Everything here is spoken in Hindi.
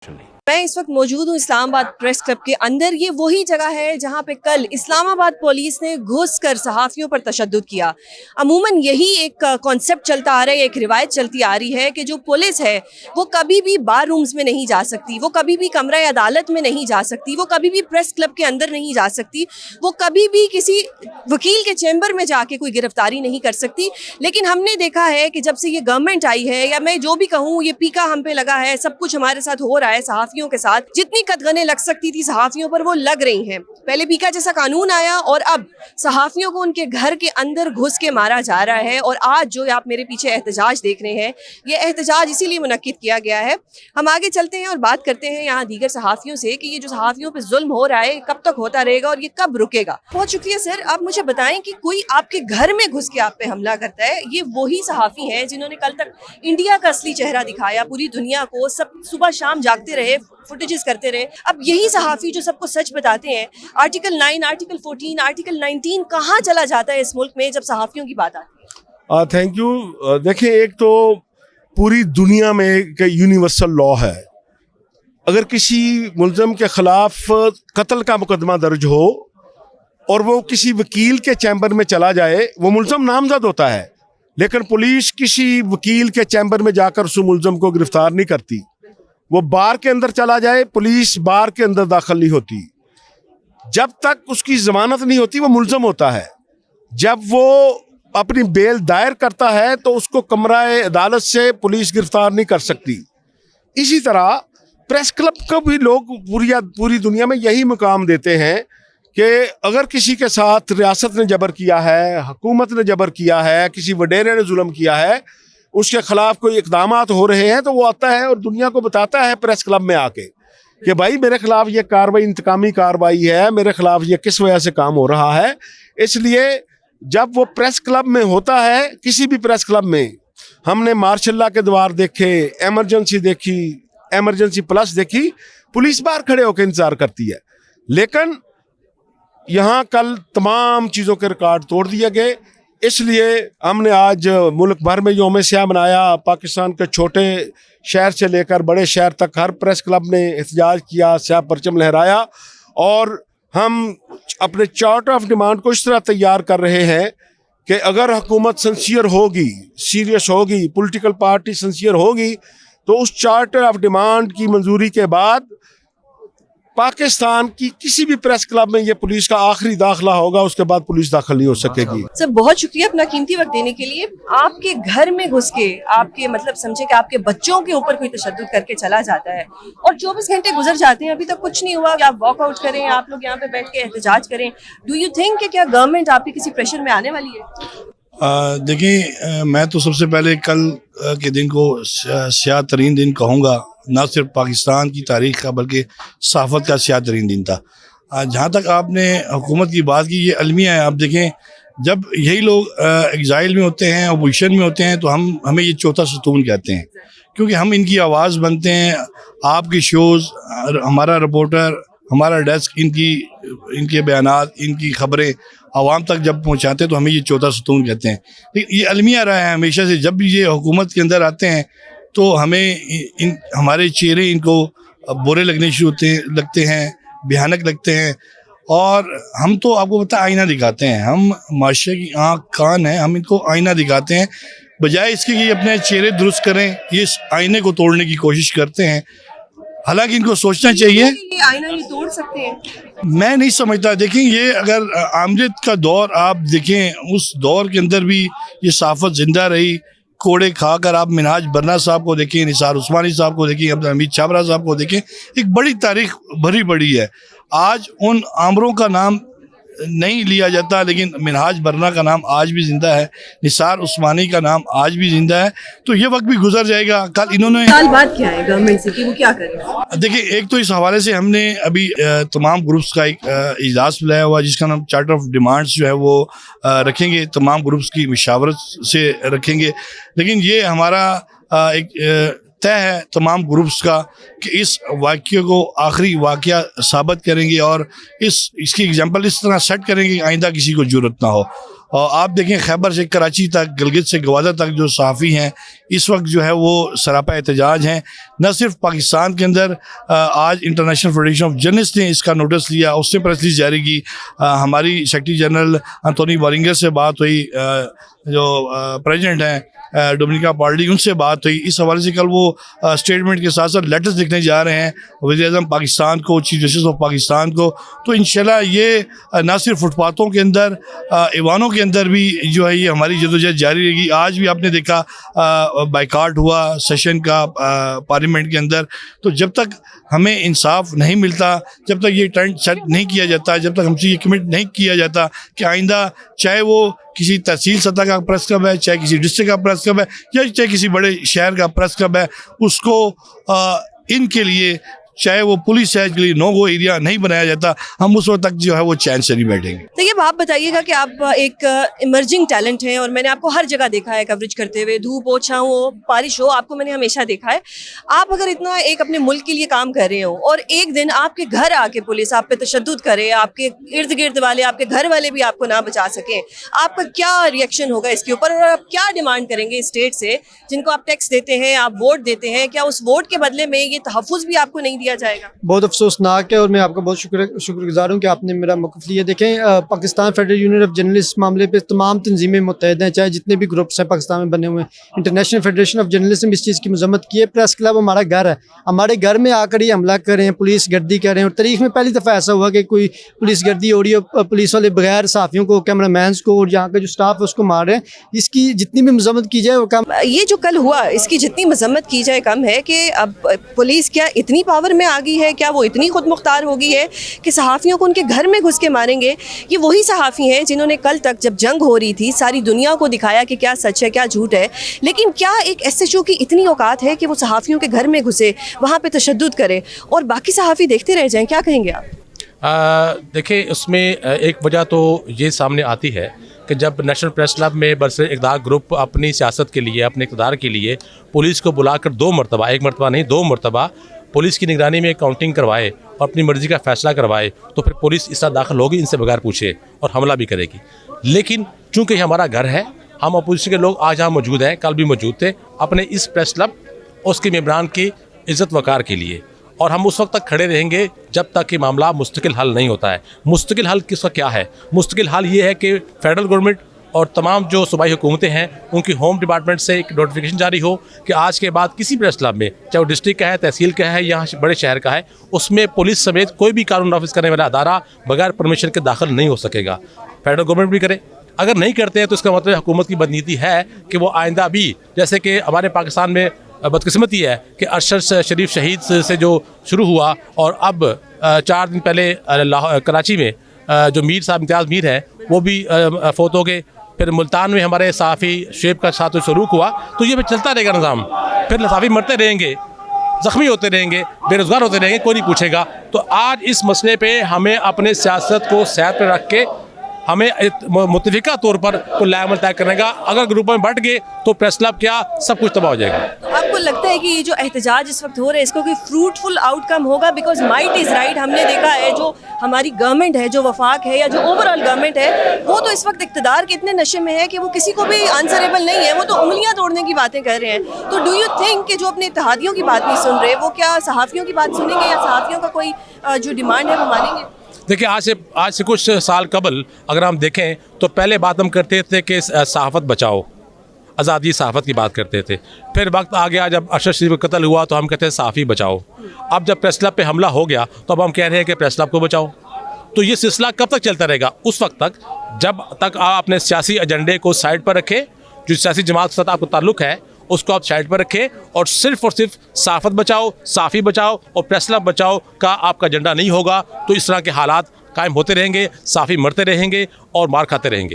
मैं इस वक्त मौजूद हूँ इस्लामाबाद प्रेस क्लब के अंदर। ये वही जगह है जहाँ पे कल इस्लामाबाद पुलिस ने घुसकर सहाफ़ियों पर तशद्दुद किया। अमूमन यही एक कॉन्सेप्ट चलता आ रहा है, एक रिवायत चलती आ रही है कि जो पुलिस है वो कभी भी बार रूम्स में नहीं जा सकती, वो कभी भी कमरा अदालत में नहीं जा सकती, वो कभी भी प्रेस क्लब के अंदर नहीं जा सकती, वो कभी भी किसी वकील के चैम्बर में जाके कोई गिरफ्तारी नहीं कर सकती। लेकिन हमने देखा है कि जब से ये गवर्नमेंट आई है, या मैं जो भी कहूँ, ये पीका हम पे लगा है, सब कुछ हमारे साथ हो रहा है, सहाफ़ियों के साथ जितनी कदगने लग सकती थी सहाफ़ियों पर वो लग रही हैं। पहले पीका जैसा कानून आया और अब सहाफ़ियों को उनके घर के अंदर घुस के मारा जा रहा है। और आज जो आप मेरे पीछे एहतजाज देख रहे हैं, ये एहतजाज इसीलिए मुनक्किद किया गया है। हम आगे चलते हैं और बात करते हैं यहाँ दीगर सहाफ़ियों से कि ये जो सहाफ़ियों पर जुल्म हो रहा है कब तक होता रहेगा और ये कब रुकेगा। बहुत शुक्रिया सर, आप मुझे बताएं कि कोई आपके घर में घुस के आप पे हमला करता है, ये वही सहाफ़ी हैं जिन्होंने कल तक इंडिया का असली चेहरा दिखाया, पूरी दुनिया को, सब सुबह शाम जागते रहे, फुटेजेस करते रहे। अब यही सहाफ़ी जो सबको सच बताते हैं, आर्टिकल 9, आर्टिकल 14, आर्टिकल 19 कहाँ चला जाता है इस मुल्क में जब सहाफ़ियों की बात आती है? Thank you. देखिए, एक तो पूरी दुनिया में एक यूनिवर्सल लॉ है, अगर किसी मुल्ज़म के ख़िलाफ़ कत्ल का मुकदमा दर्ज हो और वो किसी वकील के चैम्बर में चला जाए, वो मुल्ज़म नामज़द होता है, लेकिन पुलिस किसी वकील के चैम्बर में जाकर उस मुल्ज़म को गिरफ्तार नहीं करती। वो बार के अंदर चला जाए, पुलिस बार के अंदर दाखिल नहीं होती। जब तक उसकी ज़मानत नहीं होती वो मुल्ज़म होता है। जब वो अपनी बेल दायर करता है तो उसको कमरा अदालत से पुलिस गिरफ्तार नहीं कर सकती। इसी तरह प्रेस क्लब को भी लोग पूरी दुनिया में यही मुकाम देते हैं कि अगर किसी के साथ रियासत ने जबर किया है, हुकूमत ने जबर किया है, किसी वडेरे ने जुल्म किया है, उसके खिलाफ कोई इक़दामात हो रहे हैं, तो वो आता है और दुनिया को बताता है प्रेस क्लब में आके कि भाई मेरे खिलाफ ये कार्रवाई इंतकामी कार्रवाई है, मेरे खिलाफ ये किस वजह से काम हो रहा है। इसलिए जब वो प्रेस क्लब में होता है, किसी भी प्रेस क्लब में, हमने मार्शल लॉ के द्वार देखे, एमरजेंसी देखी, एमरजेंसी प्लस देखी, पुलिस बाहर खड़े होकर इंतजार करती है। लेकिन यहाँ कल तमाम चीज़ों के रिकॉर्ड तोड़ दिए गए। इसलिए हमने आज मुल्क भर में यौम स्याह मनाया। पाकिस्तान के छोटे शहर से लेकर बड़े शहर तक हर प्रेस क्लब ने एहतजाज किया, स्याह परचम लहराया। और हम अपने चार्टर ऑफ डिमांड को इस तरह तैयार कर रहे हैं कि अगर हुकूमत सिंसियर होगी, सीरियस होगी, पॉलिटिकल पार्टी सिंसियर होगी, तो उस चार्टर ऑफ डिमांड की मंजूरी के बाद पाकिस्तान की किसी भी प्रेस क्लब में ये पुलिस का आखिरी दाखिला होगा, उसके बाद पुलिस दाखिल नहीं हो सकेगी। सर बहुत शुक्रिया अपना कीमती वक्त देने के लिए। आपके घर में घुस के आपके मतलब समझे कि आपके बच्चों के ऊपर कोई तशद्दुद करके चला जाता है और 24 घंटे गुजर जाते हैं, अभी तक कुछ नहीं हुआ। आप वॉकआउट करें, आप लोग यहाँ पे बैठ के एहतजाज करें, डू यू थिंक कि क्या गवर्नमेंट आपके किसी प्रेशर में आने वाली है? देखिए, मैं तो सबसे पहले कल के दिन को स्याह तरीन दिन कहूँगा, ना सिर्फ पाकिस्तान की तारीख़ का बल्कि सहाफ़त का स्याह तरीन दिन था। जहाँ तक आपने हुकूमत की बात की, ये अलमिया है। आप देखें, जब यही लोग एग्ज़ाइल में होते हैं, अपोजिशन में होते हैं, तो हमें ये चौथा सतून कहते हैं, क्योंकि हम इनकी आवाज़ बनते हैं। आपके शोज़, हमारा रिपोर्टर, हमारा डेस्क इनके बयानात, इनकी खबरें आवाम तक जब पहुँचाते हैं तो हमें ये चौथा सतून कहते हैं। लेकिन ये अलमिया रहा है हमेशा से। जब भी ये हुकूमत के अंदर आते हैं तो हमें हमारे चेहरे इनको बुरे लगते हैं, भयानक लगते हैं। और हम तो आपको पता आईना दिखाते हैं, हम माशरे की आँख कान हैं, हम इनको आईना दिखाते हैं। बजाय इसके कि अपने चेहरे दुरुस्त करें, ये इस आईने को तोड़ने की कोशिश करते हैं। हालांकि इनको सोचना चाहिए, ये आईना ये तोड़ सकते हैं। मैं नहीं समझता। देखें, ये अगर आमजद का दौर आप देखें, उस दौर के अंदर भी ये सहाफ़त जिंदा रही। कोड़े खाकर आप मिनहाज बरना साहब को देखें, निसार उस्मानी साहब को देखें, अब्दुल हमीद छाबरा साहब को देखें, एक बड़ी तारीख भरी पड़ी है। आज उन आमरों का नाम नहीं लिया जाता, लेकिन मिनहाज बरना का नाम आज भी जिंदा है, निसार उस्मानी का नाम आज भी जिंदा है। तो ये वक्त भी गुजर जाएगा। कल इन्होंने साल बाद क्या है गवर्नमेंट से कि वो क्या करें? देखिए, एक तो इस हवाले से हमने अभी तमाम ग्रुप्स का एक इजलास बुलाया हुआ, जिसका नाम चार्टर ऑफ डिमांड्स जो है वो रखेंगे, तमाम ग्रुप्स की मशावरत से रखेंगे। लेकिन ये हमारा एक तय है तमाम ग्रुप्स का कि इस वाक़ये को आखिरी वाक़या साबित करेंगे और इसकी एग्जांपल इस तरह सेट करेंगे कि आइंदा किसी को ज़रूरत ना हो। और आप देखें खैबर से कराची तक, गिलगित से गवादर तक जो सहाफ़ी हैं इस वक्त जो है वो सरापा एहतजाज हैं। न सिर्फ पाकिस्तान के अंदर, आज इंटरनेशनल फेडरेशन ऑफ जर्नलिस्ट ने इसका नोटिस लिया, उसने प्रेस रिलीज जारी की। हमारी सेक्रेटरी जनरल एंटोनी बोरिंगर से बात हुई, जो प्रेसिडेंट हैं डोमिनिका पार्टी, उनसे बात हुई। इस हवाले से कल वो स्टेटमेंट के साथ साथ लेटर्स लिखने जा रहे हैं वज़ीर-ए-आज़म पाकिस्तान को, चीफ जस्टिस ऑफ पाकिस्तान को। तो इंशाल्लाह ये ना सिर्फ फुटपाथों के अंदर, ईवानों के अंदर भी जो है ये हमारी जदोजहद जारी रहेगी। आज भी आपने देखा बाइकाट हुआ सेशन का पार्लियामेंट के अंदर। तो जब तक हमें इंसाफ नहीं मिलता, जब तक ये ट्रेंड सेट नहीं किया जाता, जब तक हमसे ये कमिट नहीं किया जाता कि आइंदा चाहे वो किसी तहसील सतह का प्रेस क्लब है, चाहे किसी डिस्ट्रिक्ट का प्रेस क्लब है, या चाहे किसी बड़े शहर का प्रेस क्लब है, उसको इनके लिए चाहे वो पुलिस है के लिए नो गो एरिया नहीं बनाया जाता, हम उस वक्त तक जो है वो चैन से नहीं बैठेंगे। देखिए, आप बताइएगा कि आप एक इमर्जिंग टैलेंट हैं और मैंने आपको हर जगह देखा है कवरेज करते हुए, धूप हो, छाँव हो, बारिश हो, आपको मैंने हमेशा देखा है। आप अगर इतना एक अपने मुल्क के लिए काम कर रहे हो और एक दिन आपके घर आके पुलिस आप पे तशद्दुद करे, आपके इर्द गिर्द वाले, आपके घर वाले भी आपको ना बचा सकें, आपका क्या रिएक्शन होगा इसके ऊपर? और आप क्या डिमांड करेंगे स्टेट से, जिनको आप टैक्स देते हैं, आप वोट देते हैं, क्या उस वोट के बदले में ये तहफ़्फ़ुज़ भी आपको नहीं दिया जाएगा? बहुत अफसोसनाक है और मैं आपका बहुत शुक्रगुजार हूँ कि आपने मेरा मौक़िफ़ लिया। देखें, Pakistan federal union of journalist मामले पे तमाम तंजीमें मुत्तहद हैं, चाहे जितने भी ग्रुप्स हैं पाकिस्तान में बने हुए हैं। इंटरनेशनल फेडरेशन ऑफ जर्नलिस्ट ने इस चीज़ की मजम्मत की है। प्रेस क्लब हमारा घर है, हमारे घर में आकर ये हमला कर रहे हैं, पुलिस गर्दी कर रहे हैं। और तारीख में पहली दफ़ा ऐसा हुआ कि कोई पुलिस गर्दी हो रही है, पुलिस वाले बगैर सहाफ़ियों को, कैमरा मैंस को और यहाँ का जो स्टाफ है उसको मार रहे हैं। इसकी जितनी भी मजम्मत की जाए वो कम। ये जो कल हुआ इसकी जितनी मजम्मत की जाए कम है कि अब पुलिस क्या इतनी पावर में आ गई है, क्या वो इतनी खुद मुख्तार हो गई है कि सहाफ़ियों को उनके घर में घुस के मारेंगे? ये वही सहाफ़ी हैं जिन्होंने कल तक जब जंग हो रही थी सारी दुनिया को दिखाया कि क्या सच है क्या झूठ है। लेकिन क्या एक SHO की इतनी औकात है कि वो सहाफ़ियों के घर में घुसे, वहाँ पे तशद्दुद करे और बाकी सहाफ़ी देखते रह जाएं? क्या कहेंगे आप? देखिए, उसमें एक वजह तो ये सामने आती है कि जब नेशनल प्रेस क्लब में बरसर इक़्तिदार ग्रुप अपनी सियासत के लिए, अपने इक़्तिदार के लिए पुलिस को बुलाकर 2 मरतबा, 1 मरतबा नहीं 2 मरतबा पुलिस की निगरानी में काउंटिंग करवाए और अपनी मर्ज़ी का फ़ैसला करवाए, तो फिर पुलिस इस तरह दाखिल होगी इनसे बगैर पूछे और हमला भी करेगी। लेकिन चूँकि हमारा घर है, हम अपोजिशन के लोग आज यहाँ मौजूद हैं, कल भी मौजूद थे, अपने इस प्रेस क्लब उसके मेंबरान की इज़्ज़त वक़ार के लिए, और हम उस वक्त तक खड़े रहेंगे जब तक कि मामला मुस्तकिल हल नहीं होता है। मुस्तकिल हल किसका क्या है? मुस्तकिल हल ये है कि फ़ेडरल गवर्नमेंट और तमाम जो सूबाई हुकूमतें हैं उनकी होम डिपार्टमेंट से एक नोटिफिकेशन जारी हो कि आज के बाद किसी प्रेस क्लब में, चाहे वो डिस्ट्रिक्ट का है, तहसील का है या बड़े शहर का है, उसमें पुलिस समेत कोई भी कानून नाफिज करने वाला अदारा बगैर परमिशन के दाखिल नहीं हो सकेगा। फेडरल गवर्नमेंट भी करे। अगर नहीं करते हैं तो इसका मतलब हुकूमत की बदनीति है कि वो आइंदा भी, जैसे कि हमारे पाकिस्तान में बदकिस्मती है कि अरशद शरीफ शहीद से जो शुरू हुआ और अब 4 दिन पहले कराची में जो मीर साहब इम्तियाज़ मीर हैं वो भी फौत हो गए। फिर मुल्तान में हमारे सहाफ़ी शुएब का साथ सलूक हुआ। तो ये चलता रहेगा निज़ाम, फिर सहाफ़ी मरते रहेंगे, ज़ख्मी होते रहेंगे, बेरोज़गार होते रहेंगे, कोई नहीं पूछेगा। तो आज इस मसले पे हमें अपने सियासत को सैर पर रख के हमें मुतफ़िका तौर पर कोई लाएमल तय करने का। अगर ग्रुपों में बट गए तो प्रेस क्लब क्या सब कुछ तबाह हो जाएगा। आपको लगता है कि ये जो एहतजाज इस वक्त हो रहा है इसको कोई फ्रूटफुल आउटकम होगा? Because might is right. हमने देखा है जो हमारी गवर्नमेंट है, जो वफाक है या जो ओवरऑल गवर्नमेंट है, वो तो इस वक्त इक़्तिदार के इतने नशे में है कि वो किसी को भी आंसरेबल नहीं है, वो तो उंगलियां तोड़ने की बातें कर रहे हैं। तो डू यू थिंक कि जो अपने इत्तेहादियों की बात नहीं सुन रहे वो क्या सहाफ़ियों की बात सुनेंगे या सहाफ़ियों का कोई जो डिमांड है वो मानेंगे? देखिए, आज से कुछ साल कबल अगर हम देखें तो पहले बात हम करते थे कि सहाफ़त बचाओ, आज़ादी सहाफ़त की बात करते थे। फिर वक्त आ गया जब अरशद शरीफ का कत्ल हुआ तो हम कहते हैं सहाफ़ी बचाओ। अब जब प्रेस क्लब पे हमला हो गया तो अब हम कह रहे हैं कि प्रेस क्लब को बचाओ। तो ये सिलसिला कब तक चलता रहेगा? उस वक्त तक जब तक आप अपने सियासी एजेंडे को साइड पर रखें, जो सियासी जमात के साथ आपको ताल्लुक़ है उसको आप साइड पर रखें और सिर्फ सहाफ़त बचाओ, सहाफ़ी बचाओ और प्रेस क्लब बचाओ का आपका एजेंडा नहीं होगा तो इस तरह के हालात कायम होते रहेंगे, सहाफ़ी मरते रहेंगे और मार खाते रहेंगे।